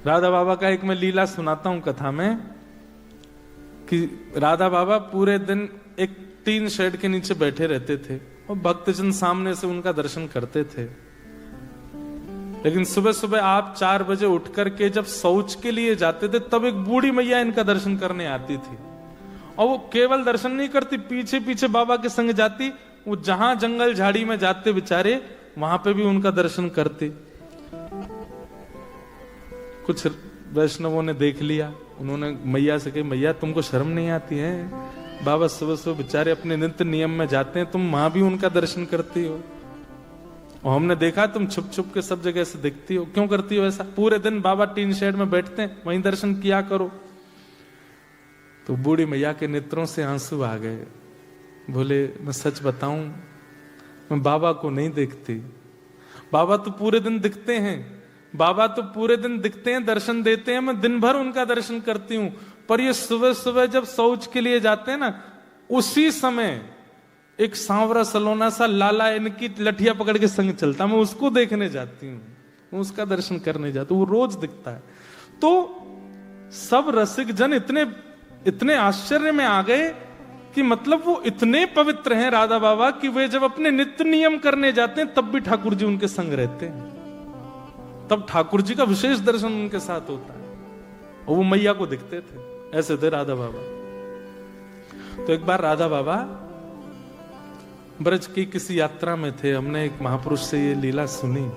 राधा बाबा का एक मैं लीला सुनाता हूं कथा में कि राधा बाबा पूरे दिन एक टीन शेड के नीचे बैठे रहते थे और भक्तजन सामने से उनका दर्शन करते थे। लेकिन सुबह सुबह आप 4 बजे उठ करके जब शौच के लिए जाते थे तब एक बूढ़ी मैया इनका दर्शन करने आती थी और वो केवल दर्शन नहीं करती, पीछे पीछे बाबा के संग जाती। वो जहां जंगल झाड़ी में जाते बेचारे वहां पे भी उनका दर्शन करते। कुछ वैष्णवों ने देख लिया, उन्होंने मैया से कही, मैया तुमको शर्म नहीं आती है? बाबा सुबह सुबह बेचारे अपने नित्य नियम में जाते हैं, तुम वहां भी उनका दर्शन करती हो और हमने देखा तुम छुप छुप के सब जगह से देखती हो, क्यों करती हो ऐसा? पूरे दिन बाबा टीन शेड में बैठते हैं, वहीं दर्शन किया करो। तो बूढ़ी मैया के नेत्रों से आंसू आ गए। बोले मैं सच बताऊं, मैं बाबा को नहीं देखती। बाबा तो पूरे दिन दिखते हैं, बाबा तो पूरे दिन दिखते हैं, दर्शन देते हैं, मैं दिन भर उनका दर्शन करती हूं। पर ये सुबह सुबह जब शौच के लिए जाते हैं ना, उसी समय एक सांवरा सलोना सा लाला इनकी लठिया पकड़ के संग चलता, मैं उसको देखने जाती हूँ, मैं उसका दर्शन करने जाती हूँ, वो रोज दिखता है। तो सब रसिक जन इतने आश्चर्य में आ गए कि मतलब वो इतने पवित्र हैं राधा बाबा कि वे जब अपने नित्य नियम करने जाते हैं तब भी ठाकुर जी उनके संग रहते हैं, तब ठाकुर जी का विशेष दर्शन उनके साथ होता है और वो मैया को दिखते थे। ऐसे थे राधा बाबा। तो एक बार राधा बाबा ब्रज की किसी यात्रा में थे, हमने एक महापुरुष से ये लीला सुनी।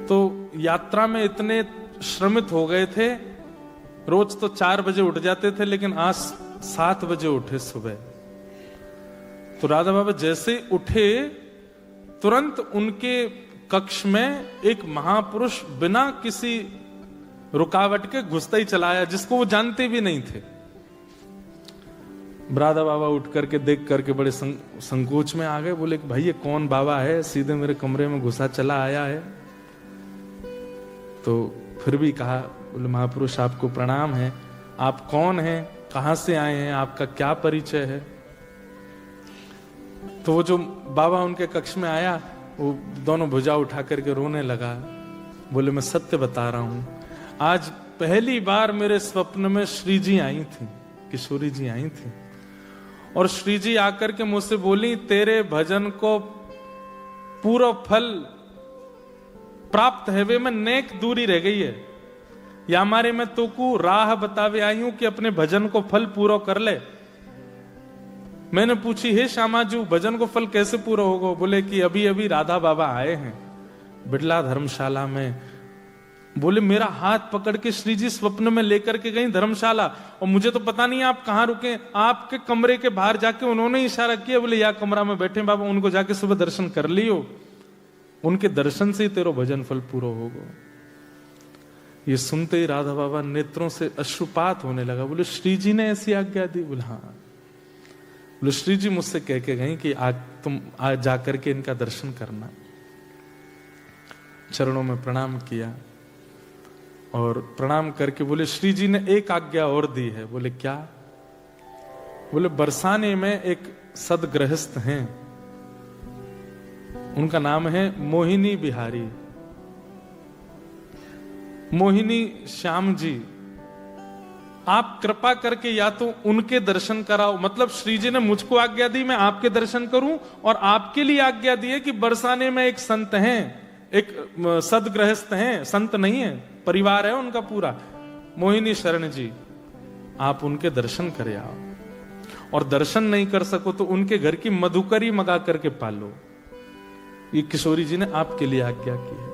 तो यात्रा में इतने श्रमित हो गए थे, रोज तो 4 बजे उठ जाते थे, लेकिन आज 7 बजे उठे सुबह। तो राधा बाबा जैसे उठे तुरंत उनके कक्ष में एक महापुरुष बिना किसी रुकावट के घुसता ही चला आया, जिसको वो जानते भी नहीं थे। राधा बाबा उठ करके देख करके बड़े संकोच में आ गए। बोले कि भाई ये कौन बाबा है, सीधे मेरे कमरे में घुसा चला आया है। तो फिर भी कहा, बोले महापुरुष आपको प्रणाम है, आप कौन हैं, कहां से आए हैं, आपका क्या परिचय है? तो वो जो बाबा उनके कक्ष में आया वो दोनों भुजा उठा करके रोने लगा। बोले मैं सत्य बता रहा हूं, आज पहली बार मेरे स्वप्न में श्री जी आई थी, किशोरी जी आई थी, और श्री जी आकर के मुझसे बोली तेरे भजन को पूरा फल प्राप्त है वे में नेक दूरी रह गई है, या हमारे में तो को राह बतावे आई हूं कि अपने भजन को फल पूरा कर ले। मैंने पूछी, हे श्यामाजू भजन को फल कैसे पूरा होगा? बोले कि अभी अभी राधा बाबा आए हैं बिड़ला धर्मशाला में। बोले मेरा हाथ पकड़ के श्री जी स्वप्न में लेकर के गई धर्मशाला, और मुझे तो पता नहीं आप कहां रुके। आपके कमरे के बाहर जाके उन्होंने इशारा किया, बोले या कमरा में बैठे बाबा, उनको जाके सुबह दर्शन कर लियो, उनके दर्शन से ही तेरा भजन फल पूरा होगा। ये सुनते ही राधा बाबा नेत्रों से अश्रुपात होने लगा। बोले श्री जी ने ऐसी आज्ञा दी? बोले हाँ। बोले श्री जी मुझसे कह के गई कि आज तुम आज जाकर के इनका दर्शन करना। चरणों में प्रणाम किया और प्रणाम करके बोले श्री जी ने एक आज्ञा और दी है। बोले क्या? बोले बरसाने में एक सदगृहस्थ हैं, उनका नाम है मोहिनी बिहारी, मोहिनी श्याम जी, आप कृपा करके या तो उनके दर्शन कराओ। मतलब श्री जी ने मुझको आज्ञा दी मैं आपके दर्शन करूं, और आपके लिए आज्ञा दी है कि बरसाने में एक संत हैं, एक सदगृहस्थ हैं, संत नहीं है, परिवार है उनका पूरा, मोहिनी शरण जी, आप उनके दर्शन करे आओ। और दर्शन नहीं कर सको तो उनके घर की मधुकरी मंगा करके पालो। ये किशोरी जी ने आपके लिए आज्ञा की है।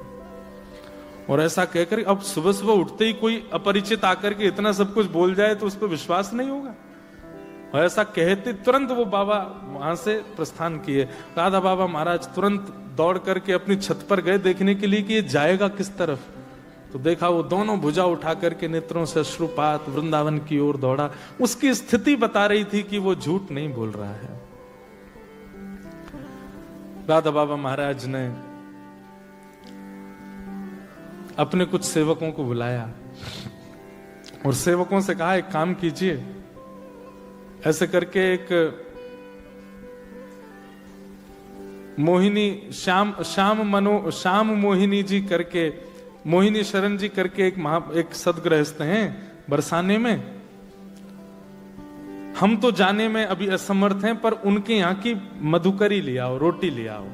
और ऐसा कहकर अब सुबह सुबह उठते ही कोई अपरिचित आकर के इतना सब कुछ बोल जाए तो उस पर विश्वास नहीं होगा। और ऐसा कहते तुरंत वो बाबा वहां से प्रस्थान किए। राधा बाबा महाराज तुरंत दौड़ करके अपनी छत पर गए देखने के लिए कि ये जाएगा किस तरफ। तो देखा वो दोनों भुजा उठा करके नेत्रों से अश्रुपात वृंदावन की ओर दौड़ा। उसकी स्थिति बता रही थी कि वो झूठ नहीं बोल रहा है। राधा बाबा महाराज ने अपने कुछ सेवकों को बुलाया और सेवकों से कहा एक काम कीजिए, ऐसे करके एक मोहिनी श्याम मोहिनी जी करके मोहिनी शरण जी करके एक सदगृहस्थ हैं बरसाने में। हम तो जाने में अभी असमर्थ हैं, पर उनके यहाँ की मधुकरी ले आओ, रोटी ले आओ।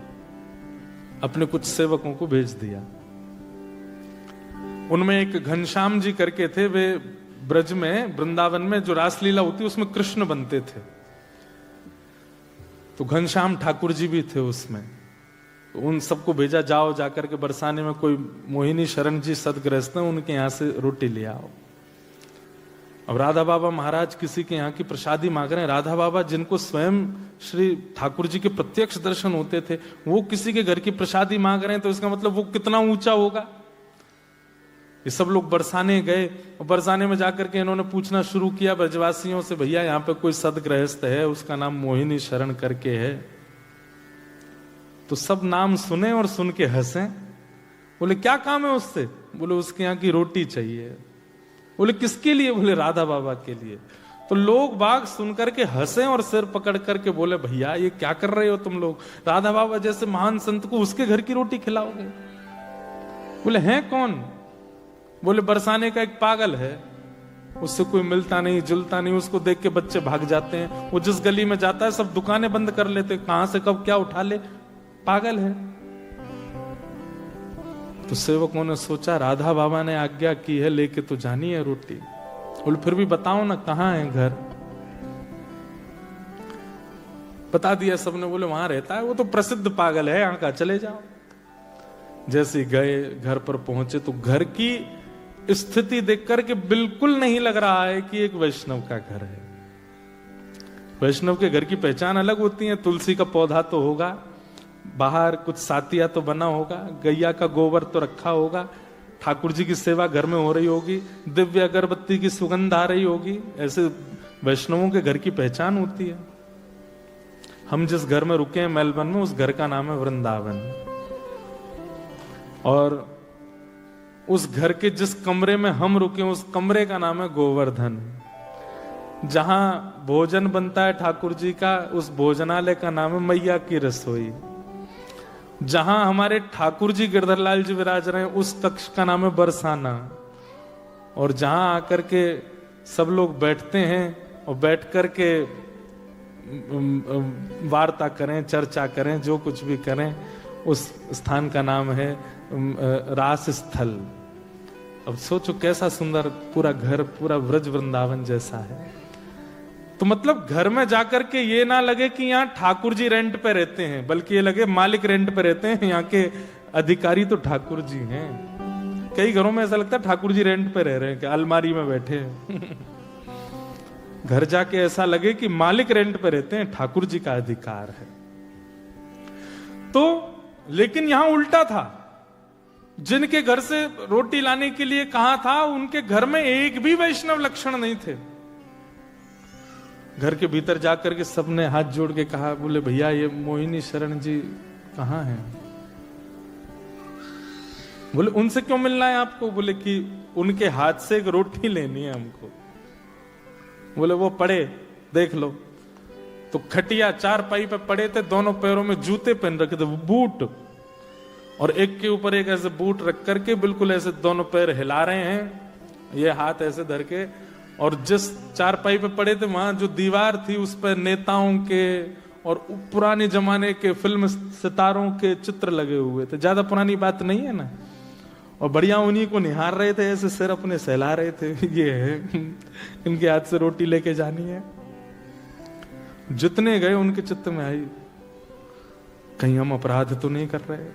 अपने कुछ सेवकों को भेज दिया। उनमें एक घनश्याम जी करके थे, वे ब्रज में वृंदावन में जो रासलीला होती उसमें कृष्ण बनते थे। तो घनश्याम ठाकुर जी भी थे उसमें। तो उन सबको भेजा, जाओ जाकर के बरसाने में कोई मोहिनी शरण जी सदगृहस्थ हैं, उनके यहां से रोटी ले आओ। अब राधा बाबा महाराज किसी के यहाँ की प्रसादी मांग रहे हैं। राधा बाबा जिनको स्वयं श्री ठाकुर जी के प्रत्यक्ष दर्शन होते थे, वो किसी के घर की प्रसादी मांग रहे हैं, तो इसका मतलब वो कितना ऊंचा होगा। ये सब लोग बरसाने गए और बरसाने में जाकर के इन्होंने पूछना शुरू किया ब्रजवासियों से, भैया यहाँ पे कोई सदगृहस्थ है, उसका नाम मोहिनी शरण करके है। तो सब नाम सुने और सुन के हंसे। बोले क्या काम है उससे? बोले उसके यहाँ की रोटी चाहिए। बोले किसके लिए? बोले राधा बाबा के लिए। तो लोग बाग सुन करके हंसे और सिर पकड़ करके बोले, भैया ये क्या कर रहे हो तुम लोग? राधा बाबा जैसे महान संत को उसके घर की रोटी खिलाओगे? बोले हैं कौन? बोले बरसाने का एक पागल है, उससे कोई मिलता नहीं जुलता नहीं, उसको देख के बच्चे भाग जाते हैं। वो जिस गली में जाता है सब दुकानें बंद कर लेते, कहां से कब क्या उठा ले, पागल है। तो सेवकों ने सोचा राधा बाबा ने आज्ञा की है, लेके तो जानी है रोटी। बोले फिर भी बताओ ना कहां है घर। बता दिया सबने। बोले वहां रहता है, वो तो प्रसिद्ध पागल है, यहाँ का, चले जाओ। जैसे गए घर पर पहुंचे तो घर की स्थिति देख करके बिल्कुल नहीं लग रहा है कि एक वैष्णव का घर है। वैष्णव के घर की पहचान अलग होती है। तुलसी का पौधा तो होगा, बाहर कुछ सातिया तो बना होगा, गैया का गोबर तो रखा होगा, ठाकुर जी की सेवा घर में हो रही होगी, दिव्य अगरबत्ती की सुगंध आ रही होगी। ऐसे वैष्णवों के घर की पहचान होती है। हम जिस घर में रुके हैं मेलबर्न में, उस घर का नाम है वृंदावन। और उस घर के जिस कमरे में हम रुके, उस कमरे का नाम है गोवर्धन। जहां भोजन बनता है ठाकुर जी का, उस भोजनालय का नाम है मैया की रसोई। जहां हमारे ठाकुर जी गिरधरलाल जी विराज रहे हैं, उस कक्ष का नाम है बरसाना। और जहां आकर के सब लोग बैठते हैं और बैठ कर के वार्ता करें, चर्चा करें, जो कुछ भी करें, उस स्थान का नाम है रास स्थल। अब सोचो कैसा सुंदर पूरा घर, पूरा ब्रज वृंदावन जैसा है। तो मतलब घर में जाकर के ये ना लगे कि यहाँ ठाकुर जी रेंट पे रहते हैं, बल्कि ये लगे मालिक रेंट पे रहते हैं, यहाँ के अधिकारी तो ठाकुर जी हैं। कई घरों में ऐसा लगता है ठाकुर जी रेंट पे रह रहे हैं, कि अलमारी में बैठे हैं। घर जाके ऐसा लगे कि मालिक रेंट पे रहते हैं, ठाकुर जी का अधिकार है। तो लेकिन यहां उल्टा था। जिनके घर से रोटी लाने के लिए कहा था, उनके घर में एक भी वैष्णव लक्षण नहीं थे। घर के भीतर जाकर के सबने हाथ जोड़ के कहा, बोले भैया ये मोहिनी शरण जी कहां हैं? बोले उनसे क्यों मिलना है आपको? बोले कि उनके हाथ से एक रोटी लेनी है हमको। बोले वो पड़े देख लो। तो खटिया चारपाई पे पड़े थे, दोनों पैरों में जूते पहन रखे थे, बूट, और एक के ऊपर एक ऐसे बूट रख करके बिल्कुल ऐसे दोनों पैर हिला रहे हैं, ये हाथ ऐसे धर के। और जिस चारपाई पे पड़े थे, वहां जो दीवार थी उस पर नेताओं के और पुराने जमाने के फिल्म सितारों के चित्र लगे हुए थे। ज्यादा पुरानी बात नहीं है ना। और बढ़िया उन्हीं को निहार रहे थे, ऐसे सिर अपने सहला रहे थे, ये है इनके हाथ से रोटी लेके जानी है। जितने गए उनके चित्त में आई, कहीं हम अपराध तो नहीं कर रहे?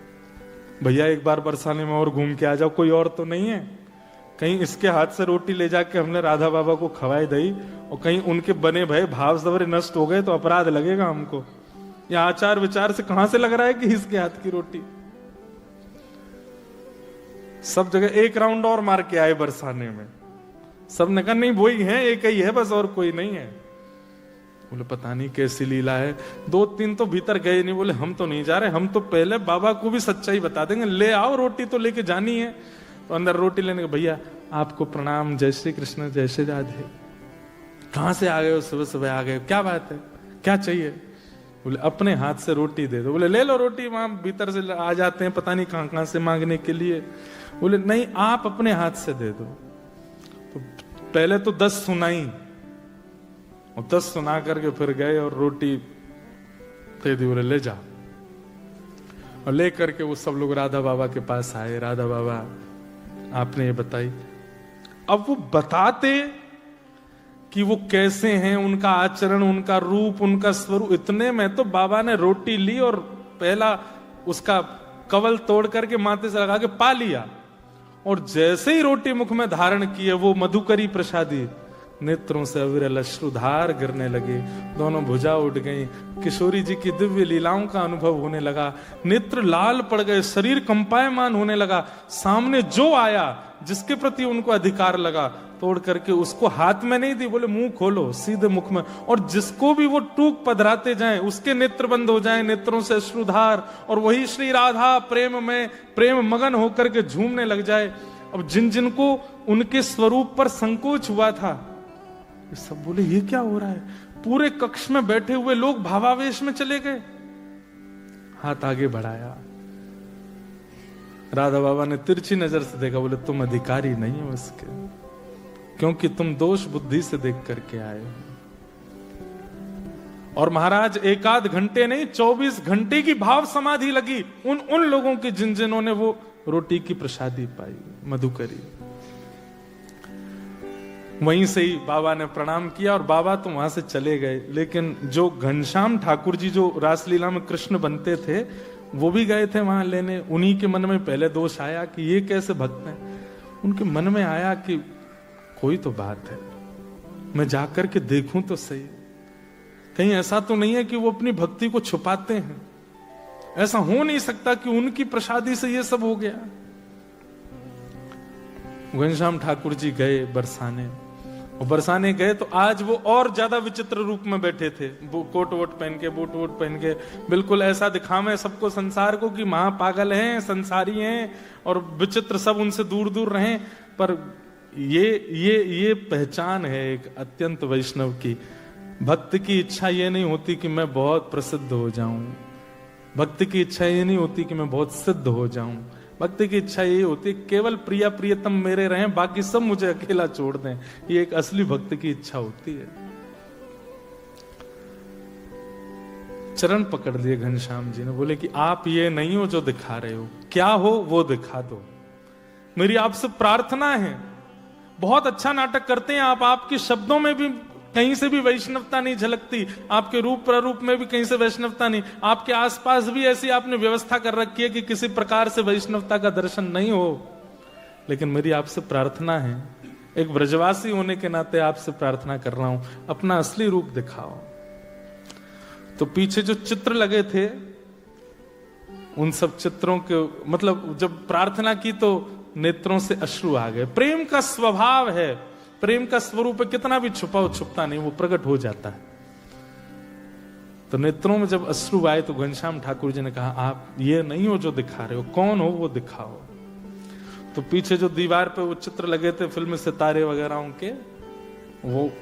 भैया एक बार बरसाने में और घूम के आ जाओ, कोई और तो नहीं है? कहीं इसके हाथ से रोटी ले जाके हमने राधा बाबा को खवाई दई और कहीं उनके बने भय भाव सवरे नष्ट हो गए तो अपराध लगेगा हमको। या आचार विचार से कहां से लग रहा है कि इसके हाथ की रोटी? सब जगह एक राउंड और मार के आए बरसाने में। सब ने कहा नहीं वो ही है, एक ही है बस, और कोई नहीं है। बोले पता नहीं कैसी लीला है। 2-3 तो भीतर गए नहीं, बोले हम तो नहीं जा रहे, हम तो पहले बाबा को भी सच्चाई बता देंगे, ले आओ रोटी तो लेके जानी है। तो अंदर रोटी लेने के, भैया आपको प्रणाम, जय श्री कृष्ण, जय श्री राधे। कहां से आ गए हो? सुबह सुबह आ गए, क्या बात है, क्या चाहिए? बोले अपने हाथ से रोटी दे दो। बोले ले लो रोटी, वहां भीतर से आ जाते हैं पता नहीं कहां कहां से मांगने के लिए। बोले नहीं, आप अपने हाथ से दे दो। तो पहले तो 10 सुनाई, और 10 सुना करके फिर गए और रोटी दे दी। बोले ले जा। और ले करके वो सब लोग राधा बाबा के पास आए। राधा बाबा आपने ये बताई। अब वो बताते कि वो कैसे हैं, उनका आचरण, उनका रूप, उनका स्वरूप, इतने में तो बाबा ने रोटी ली और पहला उसका कवल तोड़ करके माथे से लगा के पा लिया। और जैसे ही रोटी मुख में धारण की है, वो मधुकरी प्रसादी, नेत्रों से अविरल अश्रुधार गिरने लगे, दोनों भुजा उठ गई। किशोरी जी की दिव्य लीलाओं का अनुभव होने लगा, नेत्र लाल पड़ गए, शरीर कंपायमान होने लगा। सामने जो आया, जिसके प्रति उनको अधिकार लगा, तोड़ करके उसको हाथ में नहीं दी, बोले मुंह खोलो, सीधे मुख में। और जिसको भी वो टूक पधराते जाएं, उसके नेत्र बंद हो जाएं, नेत्रों से अश्रुधार, और वही श्री राधा प्रेम में प्रेम मगन होकर के झूमने लग जाए। अब जिन जिनको उनके स्वरूप पर संकोच हुआ था, ये सब बोले ये क्या हो रहा है। पूरे कक्ष में बैठे हुए लोग भावावेश में चले गए। हाथ आगे बढ़ाया, राधा बाबा ने तिरछी नजर से देखा, बोले तुम अधिकारी नहीं हो इसके, क्योंकि तुम दोष बुद्धि से देख करके आए हो। और महाराज 1 घंटे नहीं, 24 घंटे की भाव समाधि लगी उन लोगों की जिन्होंने वो रोटी की प्रसादी पाई, मधुकरी। वहीं से ही बाबा ने प्रणाम किया और बाबा तो वहां से चले गए। लेकिन जो घनश्याम ठाकुर जी जो रासलीला में कृष्ण बनते थे, वो भी गए थे वहां लेने। उन्हीं के मन में पहले दोष आया कि ये कैसे भक्त हैं। उनके मन में आया कि कोई तो बात है, मैं जाकर के देखूं तो सही, कहीं ऐसा तो नहीं है कि वो अपनी भक्ति को छुपाते हैं। ऐसा हो नहीं सकता कि उनकी प्रसादी से ये सब हो गया। घनश्याम ठाकुर जी गए बरसाने, और बरसाने गए तो आज वो और ज्यादा विचित्र रूप में बैठे थे। वो कोट वोट पहन के, बूट वोट पहन के, बिल्कुल ऐसा दिखावे सबको, संसार को, कि महापागल हैं, संसारी हैं, और विचित्र सब उनसे दूर दूर रहें। पर ये पहचान है एक अत्यंत वैष्णव की। भक्त की इच्छा ये नहीं होती कि मैं बहुत प्रसिद्ध हो जाऊं, भक्त की इच्छा ये नहीं होती कि मैं बहुत सिद्ध हो जाऊं। भक्त की इच्छा ये होती है केवल प्रिया प्रियतम मेरे रहें, बाकी सब मुझे अकेला छोड़ दें। ये एक असली भक्त की इच्छा होती है। चरण पकड़ लिए घनश्याम जी ने, बोले कि आप ये नहीं हो जो दिखा रहे हो, क्या हो वो दिखा दो। मेरी आपसे प्रार्थना है। बहुत अच्छा नाटक करते हैं आप, आपके शब्दों में भी कहीं से भी वैष्णवता नहीं झलकती, आपके रूप प्रारूप में भी कहीं से वैष्णवता नहीं, आपके आसपास भी ऐसी आपने व्यवस्था कर रखी है कि किसी प्रकार से वैष्णवता का दर्शन नहीं हो। लेकिन मेरी आपसे प्रार्थना है, एक ब्रजवासी होने के नाते आपसे प्रार्थना कर रहा हूं, अपना असली रूप दिखाओ। तो पीछे जो चित्र लगे थे, उन सब चित्रों के मतलब जब प्रार्थना की तो नेत्रों से अश्रु आ गए। प्रेम का स्वभाव है, प्रेम का स्वरूप कितना भी छुपाओ छुपता नहीं, वो प्रकट हो जाता है। तो नेत्रों में जब अश्रु आए तो घनश्याम ठाकुर जी ने कहा, आप ये नहीं हो जो दिखा रहे हो, कौन हो वो दिखाओ। तो पीछे जो दीवार पे वो चित्र लगे थे फिल्म सितारे वगैरह के,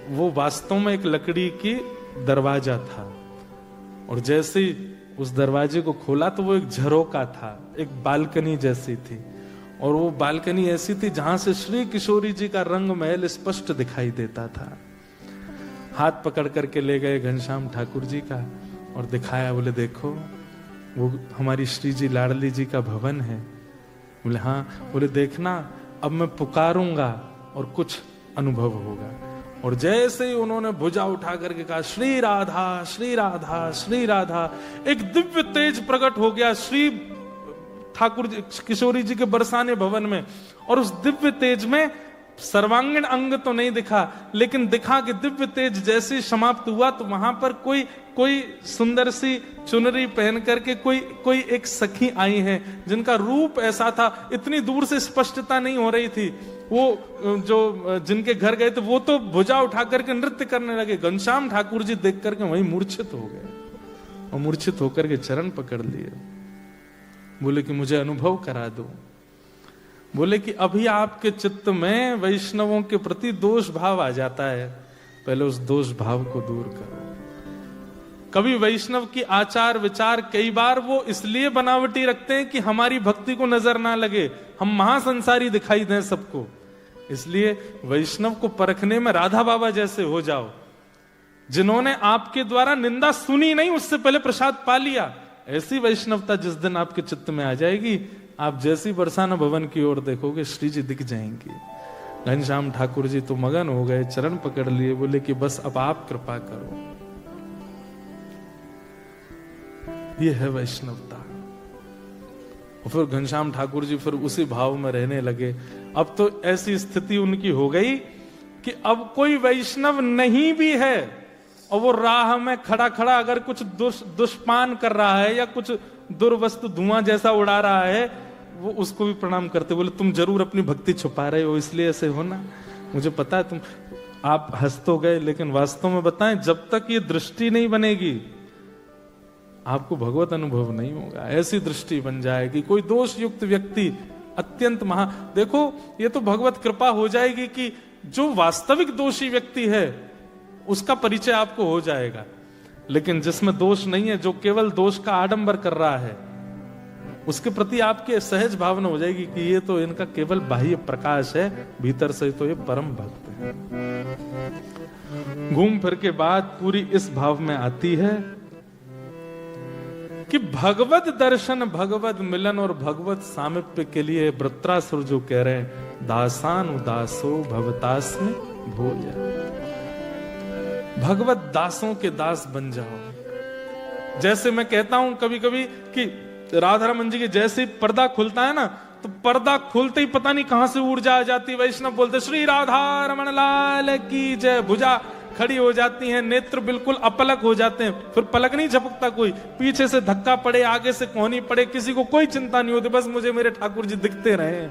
वो वास्तव में एक लकड़ी की दरवाजा था। और जैसे ही उस दरवाजे को खोला तो वो एक झरोका था, एक बालकनी जैसी थी। और वो बालकनी ऐसी थी जहां से श्री किशोरी जी का रंग महल स्पष्ट दिखाई देता था। हाथ पकड़ करके ले गए घनश्याम ठाकुर जी का और दिखाया, बोले देखो वो हमारी श्री जी लाडली जी का भवन है। बोले हाँ। बोले देखना अब मैं पुकारूंगा और कुछ अनुभव होगा। और जैसे ही उन्होंने भुजा उठा करके कहा श्री राधा श्री राधा श्री राधा, एक दिव्य तेज प्रकट हो गया श्री ठाकुर जी किशोरी जी के बरसाने भवन में। और उस दिव्य तेज में सर्वांगीण अंग तो नहीं दिखा, लेकिन दिखा कि दिव्य तेज जैसे समाप्त हुआ तो वहां पर कोई सुंदर सी चुनरी पहन करके कोई एक सखी आई है, जिनका रूप ऐसा था, इतनी दूर से स्पष्टता नहीं हो रही थी। वो जो जिनके घर गए थे वो तो भुजा उठा करके नृत्य करने लगे। घनश्याम ठाकुर जी देख करके वहीं मूर्छित हो गए और मूर्छित होकर के चरण पकड़ लिए। बोले कि मुझे अनुभव करा दो। बोले कि अभी आपके चित्त में वैष्णवों के प्रति दोष भाव आ जाता है, पहले उस दोष भाव को दूर करो। कभी वैष्णव की आचार विचार कई बार वो इसलिए बनावटी रखते हैं कि हमारी भक्ति को नजर ना लगे, हम महासंसारी दिखाई दें सबको। इसलिए वैष्णव को परखने में राधा बाबा जैसे हो जाओ, जिन्होंने आपके द्वारा निंदा सुनी नहीं, उससे पहले प्रसाद पा लिया। ऐसी वैष्णवता जिस दिन आपके चित्त में आ जाएगी, आप जैसी बरसाना भवन की ओर देखोगे श्री जी दिख जाएंगे। घनश्याम ठाकुर जी तो मगन हो गए, चरण पकड़ लिए, बोले कि बस अब आप कृपा करो। ये है वैष्णवता। और फिर घनश्याम ठाकुर जी फिर उसी भाव में रहने लगे। अब तो ऐसी स्थिति उनकी हो गई कि अब कोई वैष्णव नहीं भी है और वो राह में खड़ा खड़ा अगर कुछ दुष्पान कर रहा है या कुछ दुर्वस्तु धुआं जैसा उड़ा रहा है, वो उसको भी प्रणाम करते, बोले तुम जरूर अपनी भक्ति छुपा रहे हो, इसलिए ऐसे हो ना, मुझे पता है। आप हंस तो गए, लेकिन वास्तव में बताएं, जब तक ये दृष्टि नहीं बनेगी आपको भगवत अनुभव नहीं होगा। ऐसी दृष्टि बन जाएगी, कोई दोष युक्त व्यक्ति अत्यंत देखो ये तो भगवत कृपा हो जाएगी कि जो वास्तविक दोषी व्यक्ति है उसका परिचय आपको हो जाएगा। लेकिन जिसमें दोष नहीं है, जो केवल दोष का आडंबर कर रहा है, उसके प्रति आपके सहज भावना हो जाएगी कि ये तो इनका केवल बाह्य प्रकाश है, भीतर से तो ये परम भक्त है। घूम फिर के बात पूरी इस भाव में आती है कि भगवत दर्शन, भगवत मिलन और भगवत सामिप्य के लिए वृत्रासुर जो कह रहे हैं, दासान उदासो भवतास में भोजा, भगवत दासों के दास बन जाओ। जैसे मैं कहता हूं कभी कभी कि राधा रमन जी के जैसे पर्दा खुलता है ना, तो पर्दा खुलते ही पता नहीं कहां से ऊर्जा आ जाती। वैष्णव बोलते श्री राधा रमन लाल की जय, भुजा खड़ी हो जाती हैं, नेत्र बिल्कुल अपलक हो जाते हैं, फिर पलक नहीं झपकता कोई, पीछे से धक्का पड़े, आगे से कोहनी पड़े, किसी को कोई चिंता नहीं होती, बस मुझे मेरे ठाकुर जी दिखते रहे।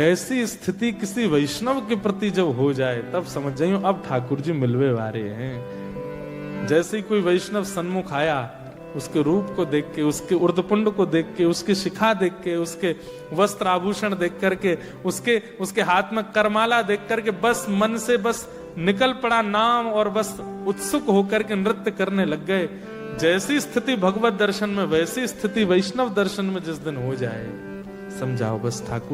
ऐसी स्थिति किसी वैष्णव के प्रति जब हो जाए, तब समझ जाइए अब ठाकुर जी मिलवे वाले हैं। जैसे ही कोई वैष्णव सन्मुख आया, उसके रूप को देख के, उसके उर्धपुंड को देख के, उसकी शिखा देख के, उसके वस्त्र आभूषण देख करके, उसके हाथ में करमाला देख करके बस मन से बस निकल पड़ा नाम, और बस उत्सुक होकर के नृत्य करने लग गए। जैसी स्थिति भगवत दर्शन में, वैसी स्थिति वैष्णव दर्शन में जिस दिन हो जाए, समझाओ बस ठाकुर